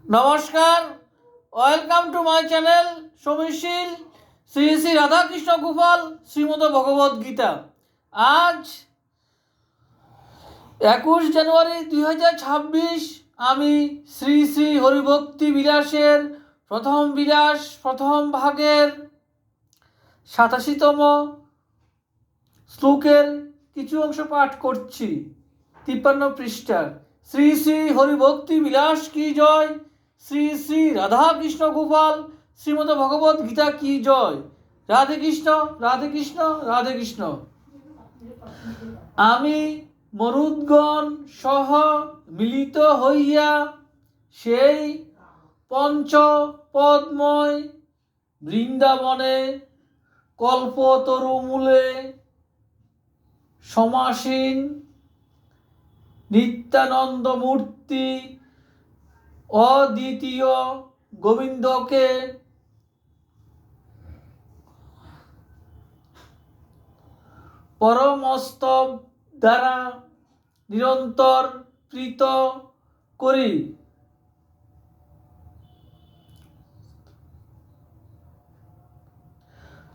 নমস্কার, welcome to my channel সমীশীল শ্রী শ্রী রাধাকৃষ্ণ গোপাল শ্রীমদ ভগবদ গীতা। আজ 21 জানুয়ারি 2026। আমি শ্রী শ্রী হরিভক্তি বিলাসের প্রথম বিলাস প্রথম ভাগের 87তম শ্লোকের কিছু অংশ পাঠ করছি। 53 পৃষ্ঠা। শ্রী শ্রী হরিভক্তি বিলাস কি জয়, শ্রী শ্রী রাধাকৃষ্ণ গোপাল শ্রীমদ ভগবদ গীতা কি জয়। রাধে কৃষ্ণ, রাধে কৃষ্ণ, রাধে কৃষ্ণ। আমি মরুদ্গণ সহ মিলিত হইয়া সেই পঞ্চপদময় বৃন্দাবনে কল্পতরুমূলে সমাসীন নিত্যানন্দমূর্তি অদ্বিতীয় গোবিন্দকে পরমস্তব দ্বারা নিরন্তর প্রীত করি।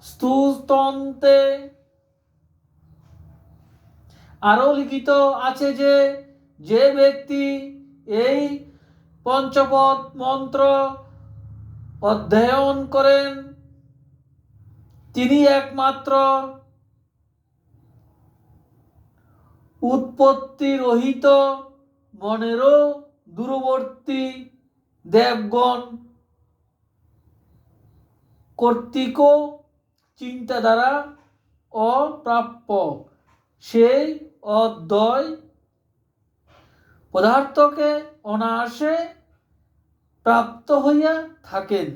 স্তুতন্তে আরও লিখিত আছে যে ব্যক্তি এই পঞ্চপদ মন্ত্র অধ্যয়ন করেন তিনি একমাত্র উৎপত্তি রহিত মনেরও দূরবর্তী দেবগণ কর্তৃক চিন্তা দ্বারা অপ্রাপ্য সেই অদ্বয় পদার্থকে অনায়াসে প্রাপ্ত হইয়া থাকেন।